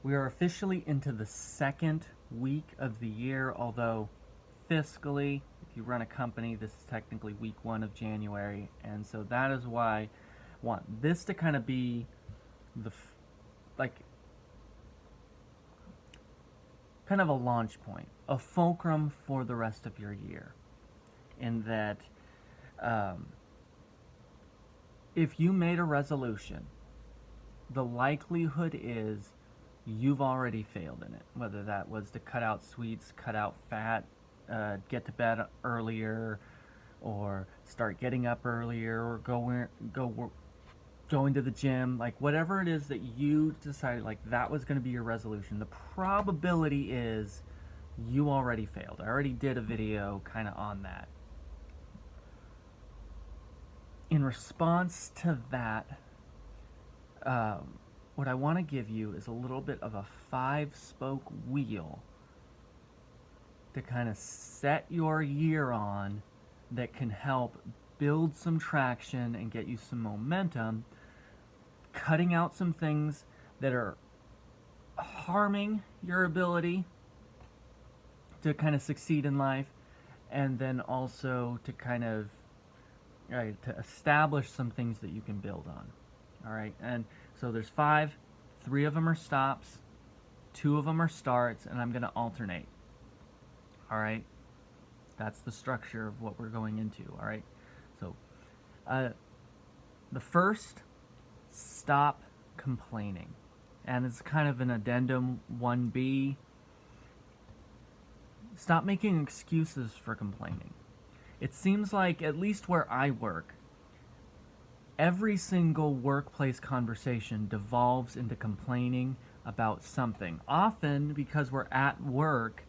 We are officially into the second week of the year, although fiscally, if you run a company, this is technically week 1 of January, and so that is why I want this to kind of be the kind of a launch point, a fulcrum for the rest of your year, in that if you made a resolution, the likelihood is you've already failed in it, whether that was to cut out sweets, cut out fat, get to bed earlier, or start getting up earlier, or going to the gym, like whatever it is that you decided like that was going to be your resolution, the probability is you already failed. I already did a video kind of on that. In response to that, what I want to give you is a little bit of a 5-spoke wheel to kind of set your year on that can help build some traction and get you some momentum, cutting out some things that are harming your ability to kind of succeed in life, and then also to kind of to establish some things that you can build on. All right, and so there's 5, 3 of them are stops, 2 of them are starts, and I'm going to alternate. All right, that's the structure of what we're going into. All right, so the first, stop complaining, and it's kind of an addendum 1B. Stop making excuses for complaining. It seems like, at least where I work, every single workplace conversation devolves into complaining about something. Often, because we're at work,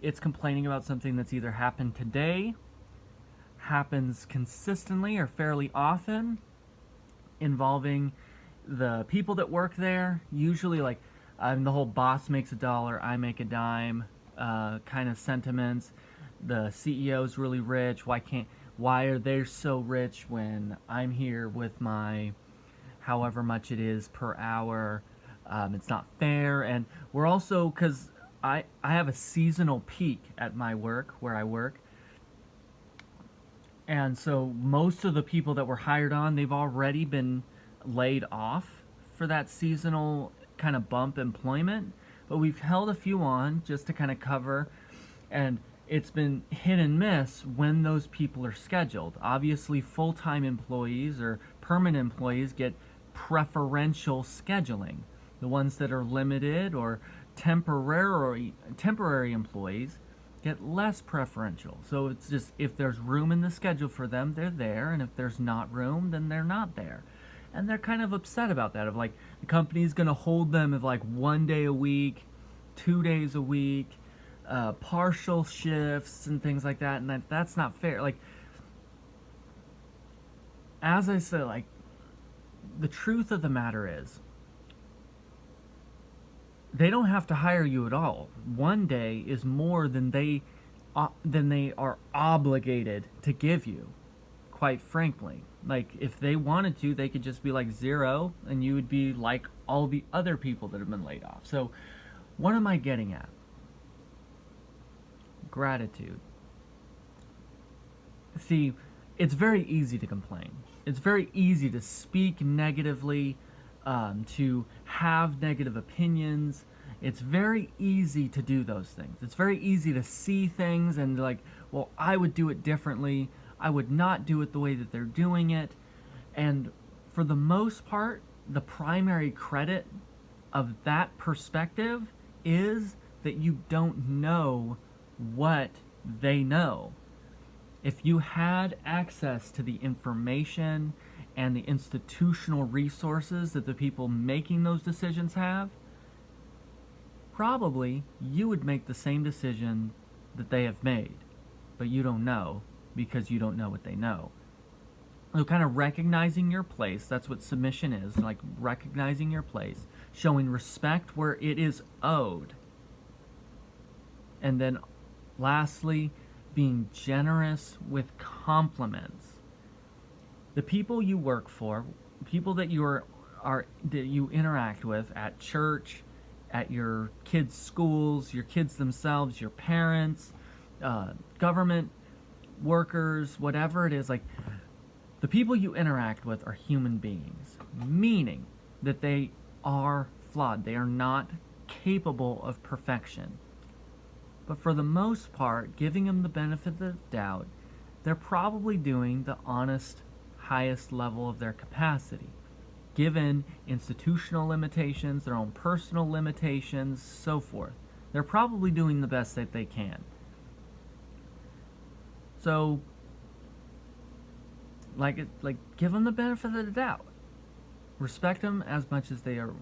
it's complaining about something that's either happened today, happens consistently or fairly often, involving the people that work there. Usually, like, the whole boss makes $1, I make a dime kind of sentiments. The CEO's really rich. Why are they so rich when I'm here with my however much it is per hour? It's not fair. And we're also, because I have a seasonal peak at my work, where I work. And so most of the people that were hired on, they've already been laid off for that seasonal kind of bump employment. But we've held a few on just to kind of cover, and it's been hit and miss when those people are scheduled. Obviously, full-time employees or permanent employees get preferential scheduling. The ones that are limited or temporary employees get less preferential. So it's just, if there's room in the schedule for them, they're there, and if there's not room, then they're not there. And they're kind of upset about that, of like, the company's going to hold them of like 1 day a week, 2 days a week, partial shifts and things like that, and that's not fair. Like, as I said, like, the truth of the matter is, they don't have to hire you at all. 1 day is more than they are obligated to give you, quite frankly. Like, if they wanted to, they could just be like 0, and you would be like all the other people that have been laid off. So what am I getting at? Gratitude. See, it's very easy to complain. It's very easy to speak negatively, to have negative opinions. It's very easy to do those things. It's very easy to see things and like, well, I would do it differently. I would not do it the way that they're doing it. And for the most part, the primary credit of that perspective is that you don't know what they know. If you had access to the information and the institutional resources that the people making those decisions have, probably you would make the same decision that they have made. But you don't know, because you don't know what they know. So kind of recognizing your place, that's what submission is, like recognizing your place, showing respect where it is owed. And then lastly, being generous with compliments. The people you work for, people that you interact with at church, at your kids' schools, your kids themselves, your parents, government workers, whatever it is. Like, the people you interact with are human beings, meaning that they are flawed. They are not capable of perfection. But for the most part, giving them the benefit of the doubt, they're probably doing the honest, highest level of their capacity. Given institutional limitations, their own personal limitations, so forth, they're probably doing the best that they can. So, give them the benefit of the doubt. Respect them as much as they're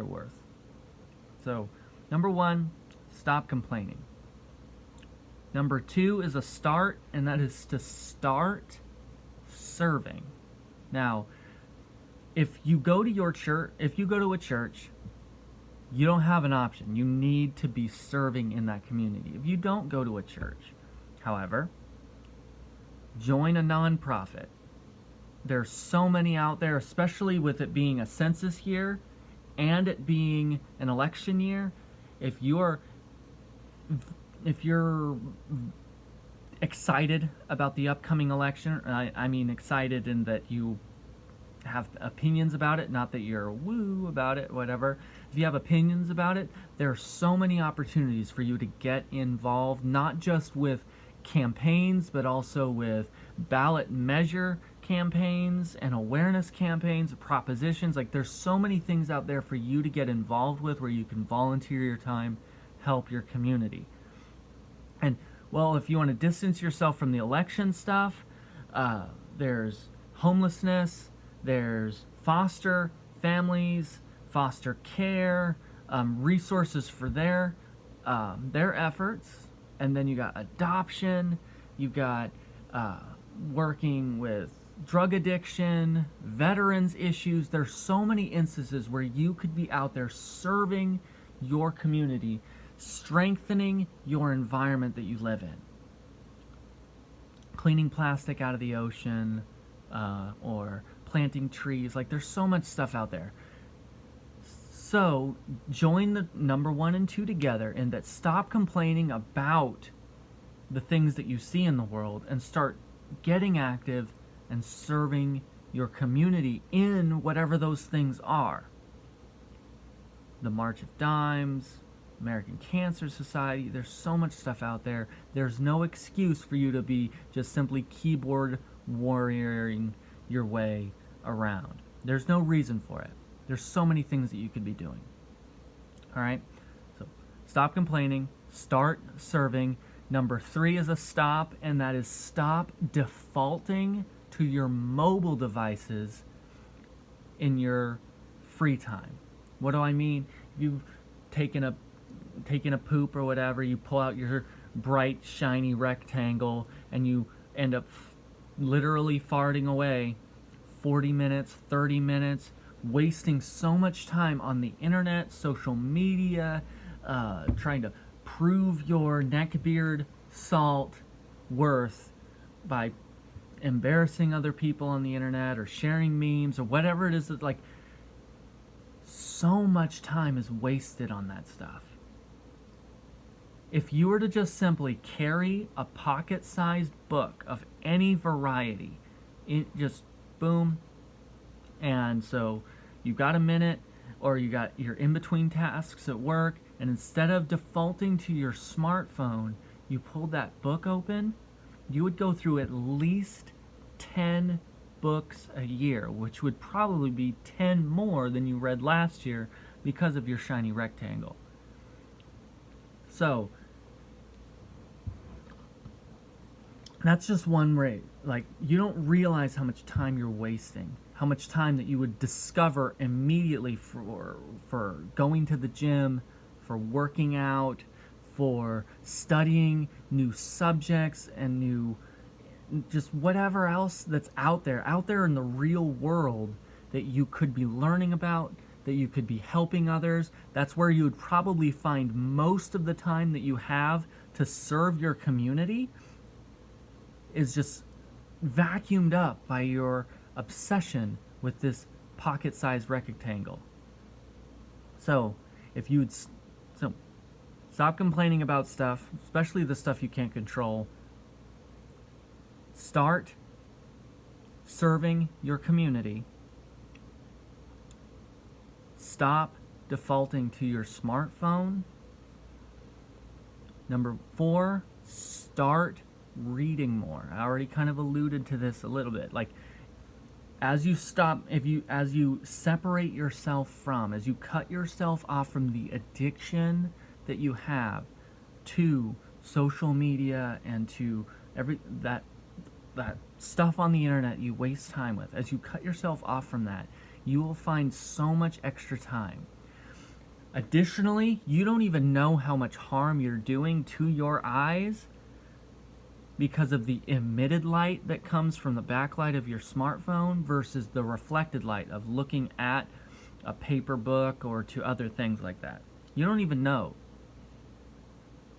worth. So, number 1, stop complaining. Number 2 is a start, and that is to start serving. Now, if you go to a church, you don't have an option. You need to be serving in that community. If you don't go to a church, however, join a nonprofit. There's so many out there, especially with it being a census year and it being an election year. If you're excited about the upcoming election, I mean excited in that you have opinions about it, not that you're woo about it, whatever. If you have opinions about it, there are so many opportunities for you to get involved, not just with campaigns, but also with ballot measure campaigns and awareness campaigns, propositions. Like, there's so many things out there for you to get involved with where you can volunteer your time, help your community. And, well, if you want to distance yourself from the election stuff, there's homelessness, there's foster families, foster care, resources for their efforts. And then you got adoption, you got working with drug addiction, veterans issues. There's so many instances where you could be out there serving your community, strengthening your environment that you live in. Cleaning plastic out of the ocean, or planting trees. Like, there's so much stuff out there. So join the number 1 and 2 together, and that stop complaining about the things that you see in the world and start getting active and serving your community in whatever those things are. The March of Dimes, American Cancer Society, there's so much stuff out there. There's no excuse for you to be just simply keyboard warrioring your way around. There's no reason for it. There's so many things that you could be doing. All right? So stop complaining, start serving. Number 3 is a stop, and that is stop defaulting to your mobile devices in your free time. What do I mean? You've taken a poop or whatever, you pull out your bright, shiny rectangle, and you end up literally farting away 40 minutes, 30 minutes, wasting so much time on the internet, social media, trying to prove your neckbeard salt worth by embarrassing other people on the internet or sharing memes or whatever it is. That, like, so much time is wasted on that stuff. If you were to just simply carry a pocket-sized book of any variety, it just boom, and so you've got a minute, or you're in between tasks at work, and instead of defaulting to your smartphone, you pulled that book open, you would go through at least 10 books a year, which would probably be 10 more than you read last year because of your shiny rectangle. So that's just one rate. Like, you don't realize how much time you're wasting, how much time that you would discover immediately for going to the gym, for working out, for studying new subjects and new, just whatever else that's out there in the real world that you could be learning about, that you could be helping others. That's where you would probably find most of the time that you have to serve your community is just vacuumed up by your obsession with this pocket-sized rectangle. So If you would, so stop complaining about stuff, especially the stuff you can't control. Start serving your community. Stop defaulting to your smartphone. Number 4, start reading more. I already kind of alluded to this a little bit. Like, as you separate yourself from, as you cut yourself off from the addiction that you have to social media and to that stuff on the internet you waste time with, as you cut yourself off from that, you will find so much extra time. Additionally, you don't even know how much harm you're doing to your eyes because of the emitted light that comes from the backlight of your smartphone versus the reflected light of looking at a paper book or to other things like that. You don't even know.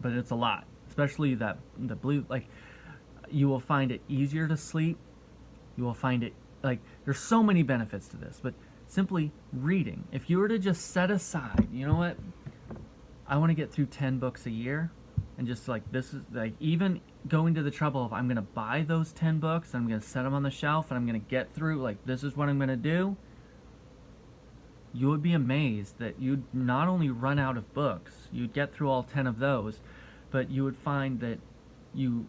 But it's a lot, especially the blue. Like, you will find it easier to sleep. You will find it, like, there's so many benefits to this, but simply reading. If you were to just set aside, you know what, I want to get through 10 books a year, and just like, this is like, even going to the trouble of, I'm going to buy those 10 books, and I'm going to set them on the shelf, and I'm going to get through, like, this is what I'm going to do, you would be amazed that you'd not only run out of books, you'd get through all 10 of those, but you would find that you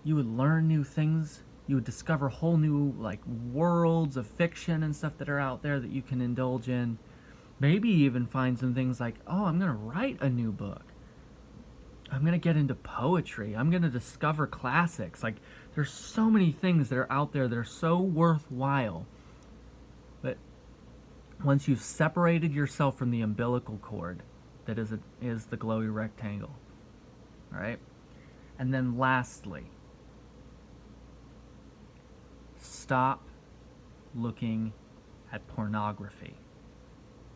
would learn new things. You would discover whole new, like, worlds of fiction and stuff that are out there that you can indulge in. Maybe even find some things like, oh, I'm going to write a new book. I'm going to get into poetry. I'm going to discover classics. Like, there's so many things that are out there that are so worthwhile. But once you've separated yourself from the umbilical cord that is the glowy rectangle, all right? And then lastly, stop looking at pornography.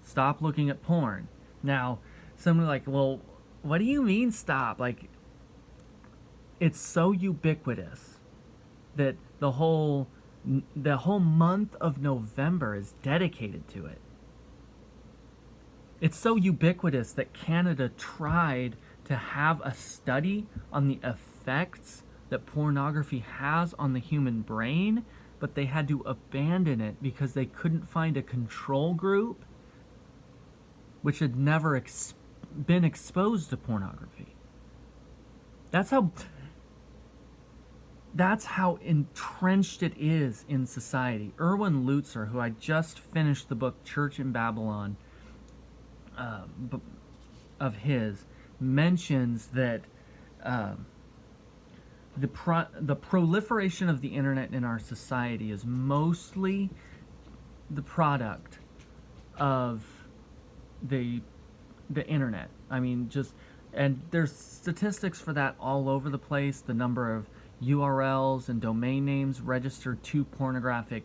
Stop looking at porn. Now, someone like, well, what do you mean stop? Like, it's so ubiquitous that the whole month of November is dedicated to it. It's so ubiquitous that Canada tried to have a study on the effects that pornography has on the human brain, but they had to abandon it because they couldn't find a control group which had never been exposed to pornography. That's how entrenched it is in society. Erwin Lutzer, who I just finished the book Church in Babylon of his, mentions that the proliferation of the internet in our society is mostly the product of the internet. I mean, and there's statistics for that all over the place. The number of URLs and domain names registered to pornographic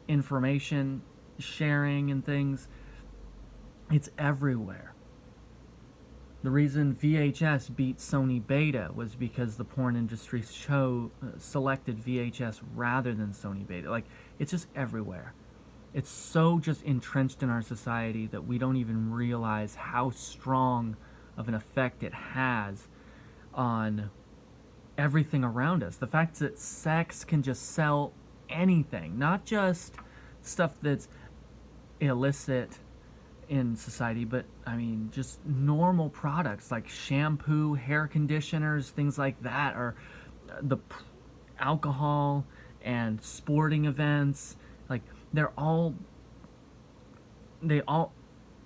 information sharing and things. It's everywhere. The reason VHS beat Sony Beta was because the porn industry selected VHS rather than Sony Beta. Like, it's just everywhere. It's so just entrenched in our society that we don't even realize how strong of an effect it has on everything around us. The fact that sex can just sell anything, not just stuff that's illicit in society, but I mean just normal products like shampoo, hair conditioners, things like that, or the alcohol and sporting events. Like, they all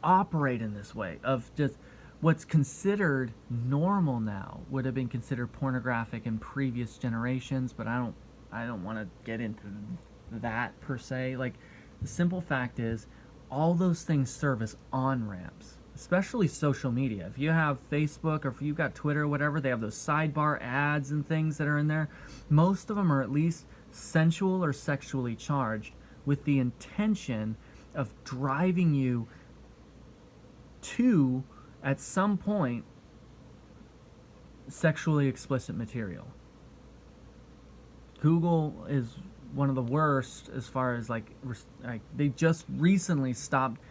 operate in this way of just what's considered normal now would have been considered pornographic in previous generations, but I don't want to get into that per se. Like, the simple fact is, all those things serve as on-ramps, especially social media. If you have Facebook or if you've got Twitter or whatever, they have those sidebar ads and things that are in there. Most of them are at least sensual or sexually charged with the intention of driving you to, at some point, sexually explicit material. Google is one of the worst as far as like they just recently stopped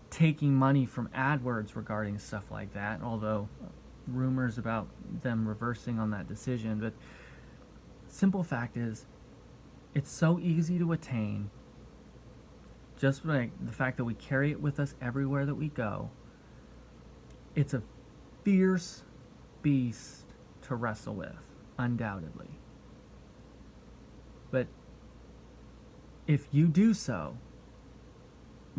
taking money from AdWords regarding stuff like that, although rumors about them reversing on that decision. But simple fact is, it's so easy to attain, just like the fact that we carry it with us everywhere that we go. It's a fierce beast to wrestle with, undoubtedly. But if you do so,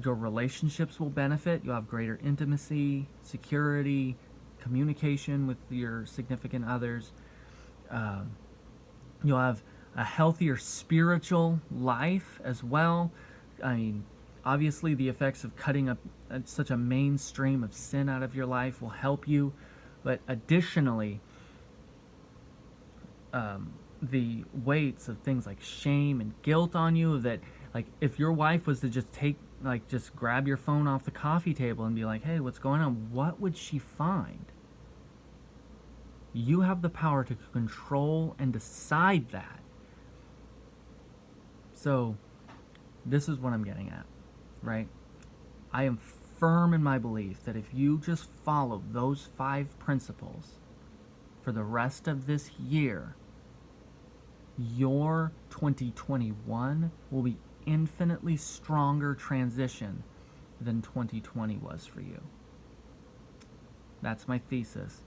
your relationships will benefit. You'll have greater intimacy, security, communication with your significant others. You'll have a healthier spiritual life as well. I mean, obviously, the effects of cutting up such a mainstream of sin out of your life will help you. But additionally, the weights of things like shame and guilt on you, that, like, if your wife was to just grab your phone off the coffee table and be like, hey, what's going on? What would she find? You have the power to control and decide that. So, this is what I'm getting at, right? I am firm in my belief that if you just follow those 5 principles for the rest of this year, your 2021 will be infinitely stronger transition than 2020 was for you. That's my thesis.